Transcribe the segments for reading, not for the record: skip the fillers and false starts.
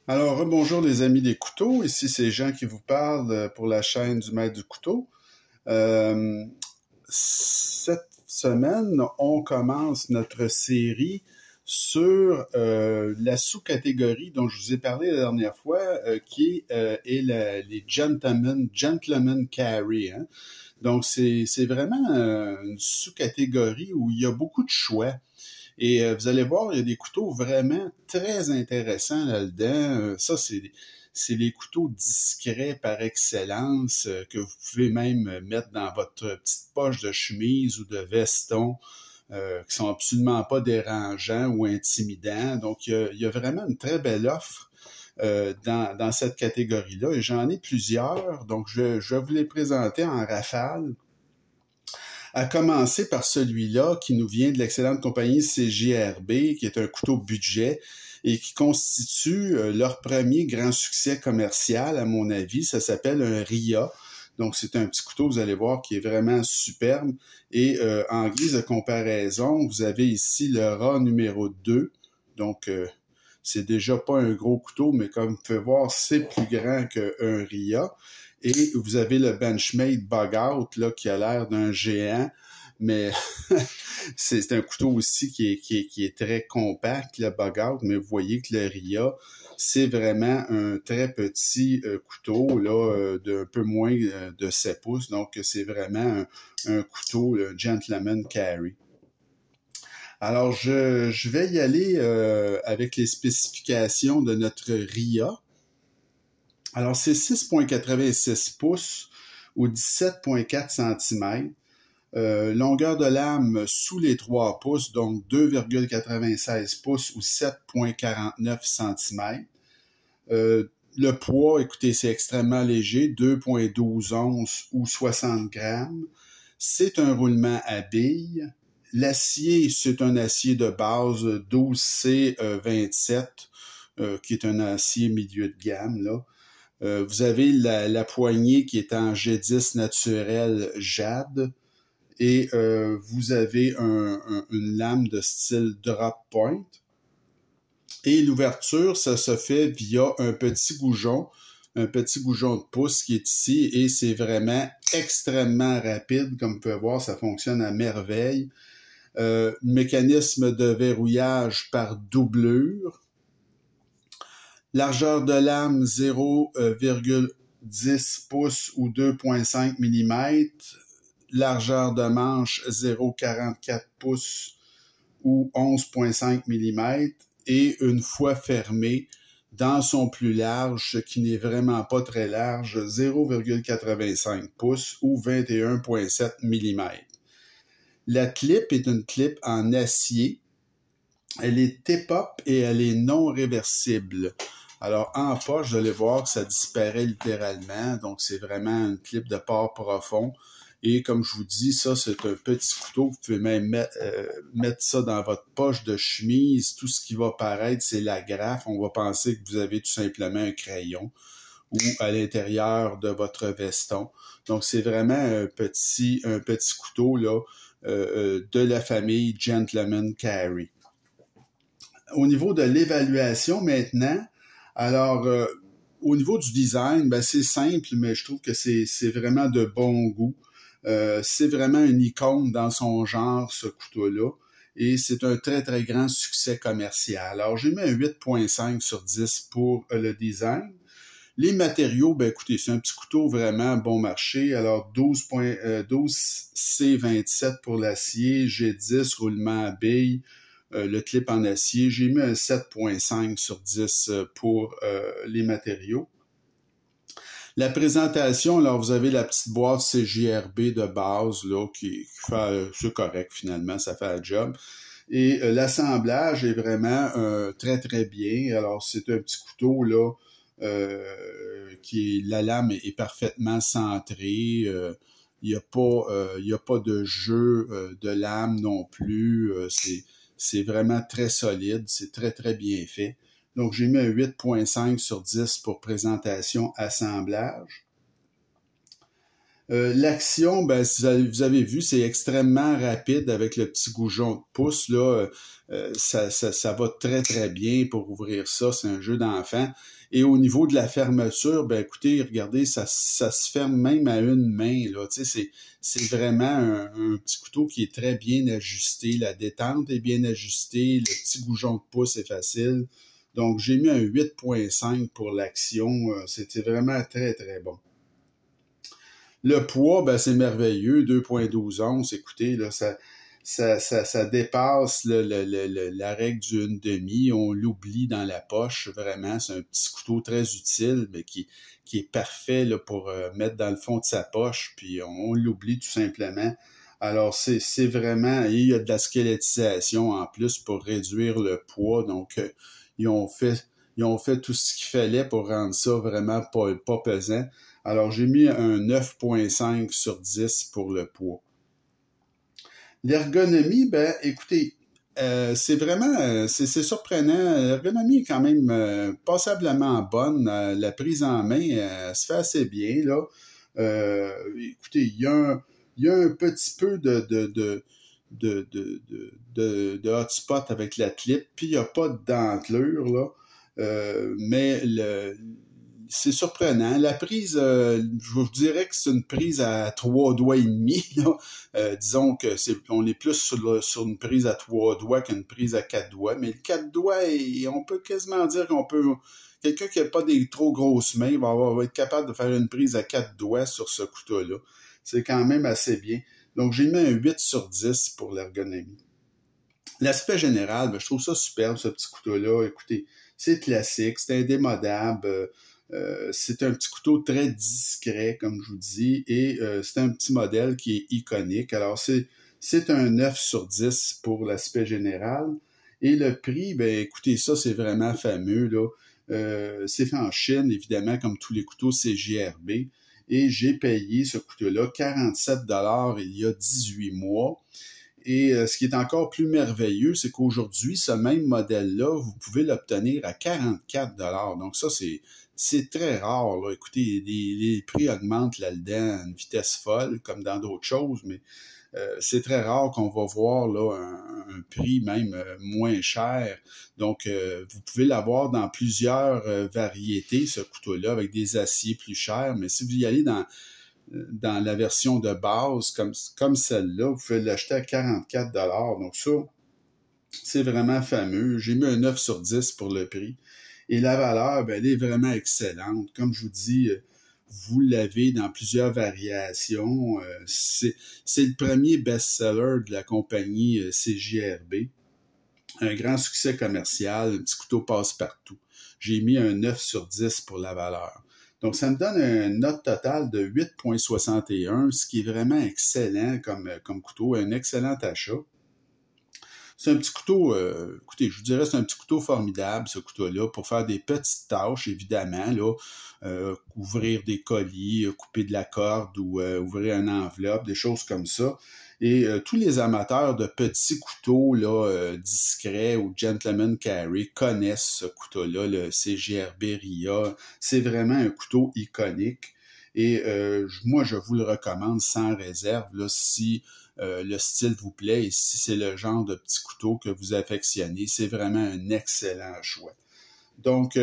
Alors, bonjour les amis des couteaux, ici c'est Jean qui vous parle pour la chaîne du Maître du couteau. Euh, Cette semaine, on commence notre série sur la sous-catégorie dont je vous ai parlé la dernière fois, qui est les gentlemen carry. Hein. Donc, c'est vraiment une sous-catégorie où il y a beaucoup de choix. Et vous allez voir, il y a des couteaux vraiment très intéressants là-dedans. Ça, c'est les couteaux discrets par excellence que vous pouvez même mettre dans votre petite poche de chemise ou de veston, qui sont absolument pas dérangeants ou intimidants. Donc, il y a vraiment une très belle offre dans cette catégorie-là. Et j'en ai plusieurs. Donc, je vais vous les présenter en rafale. À commencer par celui-là qui nous vient de l'excellente compagnie CJRB, qui est un couteau budget et qui constitue leur premier grand succès commercial, à mon avis. Ça s'appelle un RIA. Donc, c'est un petit couteau, vous allez voir, qui est vraiment superbe. Et en guise de comparaison, vous avez ici le RA numéro 2. Donc, c'est déjà pas un gros couteau, mais comme vous pouvez voir, c'est plus grand qu'un RIA. Et vous avez le Benchmade Bug Out là, qui a l'air d'un géant, mais c'est un couteau aussi qui est très compact, le Bug Out, mais vous voyez que le RIA, c'est vraiment un très petit couteau là, d'un peu moins de 7 pouces, donc c'est vraiment un couteau le Gentleman Carry. Alors, je vais y aller avec les spécifications de notre RIA. Alors, c'est 6,86 pouces ou 17,4 cm. Longueur de lame sous les 3 pouces, donc 2,96 pouces ou 7,49 cm. Le poids, écoutez, c'est extrêmement léger, 2,12 onces ou 60 grammes. C'est un roulement à billes. L'acier, c'est un acier de base 12C27, qui est un acier milieu de gamme, là. Vous avez la poignée qui est en G10 naturel jade et vous avez une lame de style drop point. Et l'ouverture, ça se fait via un petit goujon de pouce qui est ici et c'est vraiment extrêmement rapide. Comme vous pouvez voir, ça fonctionne à merveille. Mécanisme de verrouillage par doublure. Largeur de lame 0,10 pouces ou 2,5 mm. Largeur de manche 0,44 pouces ou 11,5 mm. Et une fois fermé, dans son plus large, ce qui n'est vraiment pas très large, 0,85 pouces ou 21,7 mm. La clip est une clip en acier. Elle est tip-up et elle est non réversible. Alors, en poche, vous allez voir que ça disparaît littéralement. Donc, c'est vraiment une clip de port profond. Et comme je vous dis, ça, c'est un petit couteau. Vous pouvez même mettre ça dans votre poche de chemise. Tout ce qui va paraître, c'est l'agrafe. On va penser que vous avez tout simplement un crayon ou à l'intérieur de votre veston. Donc, c'est vraiment un petit couteau là, de la famille Gentleman Carry. Au niveau de l'évaluation maintenant, alors au niveau du design, ben, c'est simple, mais je trouve que c'est vraiment de bon goût. C'est vraiment une icône dans son genre, ce couteau-là. Et c'est un très, très grand succès commercial. Alors, j'ai mis un 8,5 sur 10 pour le design. Les matériaux, ben écoutez, c'est un petit couteau vraiment bon marché. Alors, 12C27 pour l'acier, G10, roulement à billes, le clip en acier. J'ai mis un 7,5 sur 10 pour les matériaux. La présentation, alors vous avez la petite boîte CJRB de base là, qui fait, c'est correct finalement, ça fait le job. Et l'assemblage est vraiment très très bien. Alors c'est un petit couteau là la lame est parfaitement centrée. Il n'y a pas de jeu de lame non plus. C'est vraiment très solide. C'est très très bien fait. Donc, j'ai mis un 8,5 sur 10 pour présentation assemblage. L'action, ben, si vous avez vu, c'est extrêmement rapide avec le petit goujon de pouce, là. Ça va très, très bien pour ouvrir ça. C'est un jeu d'enfant. Et au niveau de la fermeture, ben écoutez, regardez, ça se ferme même à une main, là. Tu sais, c'est vraiment un petit couteau qui est très bien ajusté. La détente est bien ajustée. Le petit goujon de pouce est facile. Donc, j'ai mis un 8.5 pour l'action. C'était vraiment très, très bon. Le poids, ben, c'est merveilleux, 2.12 onces. Écoutez, là, ça dépasse la règle du 1/2. On l'oublie dans la poche, vraiment. C'est un petit couteau très utile, mais qui est parfait là, pour mettre dans le fond de sa poche, puis on l'oublie tout simplement. Alors, c'est vraiment... Et il y a de la squelettisation en plus pour réduire le poids. Donc, ils ont fait tout ce qu'il fallait pour rendre ça vraiment pas pesant. Alors, j'ai mis un 9.5 sur 10 pour le poids. L'ergonomie, ben, écoutez, c'est vraiment, c'est surprenant. L'ergonomie est quand même passablement bonne. La prise en main se fait assez bien, là. Écoutez, il y a un petit peu de hotspot avec la clip, puis il n'y a pas de dentelure, là. Mais c'est surprenant. La prise, je vous dirais que c'est une prise à 3 doigts et demi. Là. Disons que on est plus sur une prise à 3 doigts qu'une prise à 4 doigts. Mais le 4 doigts, on peut quasiment dire quelqu'un qui n'a pas des trop grosses mains va être capable de faire une prise à 4 doigts sur ce couteau-là. C'est quand même assez bien. Donc, j'ai mis un 8 sur 10 pour l'ergonomie. L'aspect général, ben, je trouve ça superbe, ce petit couteau-là. Écoutez, c'est classique, c'est indémodable. C'est un petit couteau très discret, comme je vous dis, et c'est un petit modèle qui est iconique. Alors, c'est un 9 sur 10 pour l'aspect général. Et le prix, ben écoutez, ça, c'est vraiment fameux, là. C'est fait en Chine, évidemment, comme tous les couteaux CJRB. Et j'ai payé ce couteau-là 47 $ il y a 18 mois. Et ce qui est encore plus merveilleux, c'est qu'aujourd'hui, ce même modèle-là, vous pouvez l'obtenir à 44 $. Donc ça, c'est très rare, là. Écoutez, les prix augmentent là-dedans à une vitesse folle, comme dans d'autres choses, mais c'est très rare qu'on va voir là un prix même moins cher. Donc, vous pouvez l'avoir dans plusieurs variétés, ce couteau-là, avec des aciers plus chers. Mais si vous y allez dans la version de base, comme celle-là, vous pouvez l'acheter à 44 $. Donc ça, c'est vraiment fameux. J'ai mis un 9 sur 10 pour le prix. Et la valeur, ben, elle est vraiment excellente. Comme je vous dis, vous l'avez dans plusieurs variations. C'est le premier best-seller de la compagnie CJRB. Un grand succès commercial, un petit couteau passe-partout. J'ai mis un 9 sur 10 pour la valeur. Donc, ça me donne une note totale de 8.61, ce qui est vraiment excellent comme couteau, un excellent achat. C'est un petit couteau, écoutez, je vous dirais, c'est un petit couteau formidable, ce couteau-là, pour faire des petites tâches, évidemment, là, ouvrir des colis, couper de la corde ou ouvrir une enveloppe, des choses comme ça. Et tous les amateurs de petits couteaux là, discrets ou gentleman carry connaissent ce couteau-là, le CJRB RIA. C'est vraiment un couteau iconique. Et moi, je vous le recommande sans réserve là, si le style vous plaît et si c'est le genre de petit couteau que vous affectionnez. C'est vraiment un excellent choix. Donc,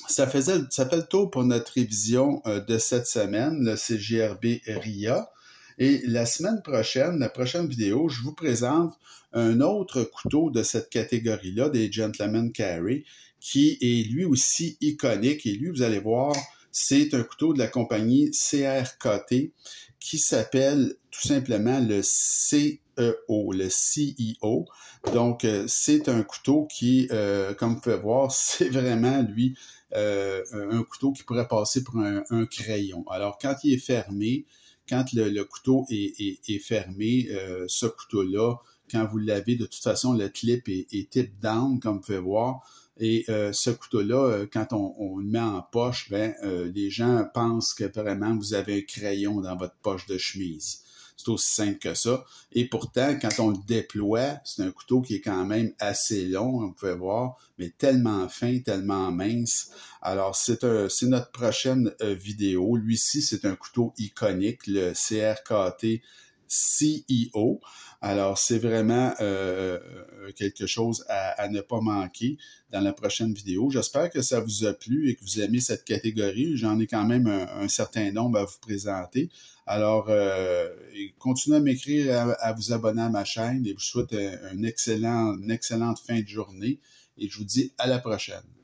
ça fait le tour pour notre révision de cette semaine, le CJRB RIA. Et la semaine prochaine, la prochaine vidéo, je vous présente un autre couteau de cette catégorie-là, des Gentleman Carry, qui est lui aussi iconique. Et lui, vous allez voir, c'est un couteau de la compagnie CRKT qui s'appelle tout simplement le CEO, le CEO. Donc, c'est un couteau qui, comme vous pouvez voir, c'est vraiment, lui, un couteau qui pourrait passer pour un crayon. Alors, quand il est fermé, quand le couteau est fermé, ce couteau-là, quand vous l'avez, de toute façon, le clip est tip down, comme vous pouvez voir. Et ce couteau-là, quand on le met en poche, les gens pensent que vraiment vous avez un crayon dans votre poche de chemise. C'est aussi simple que ça. Et pourtant, quand on le déploie, c'est un couteau qui est quand même assez long, on peut voir, mais tellement fin, tellement mince. Alors, c'est notre prochaine vidéo. Lui-ci, c'est un couteau iconique, le CRKT CEO. Alors, c'est vraiment quelque chose à ne pas manquer dans la prochaine vidéo. J'espère que ça vous a plu et que vous aimez cette catégorie. J'en ai quand même un certain nombre à vous présenter. Alors, continuez à m'écrire, à vous abonner à ma chaîne et je vous souhaite une excellente fin de journée et je vous dis à la prochaine.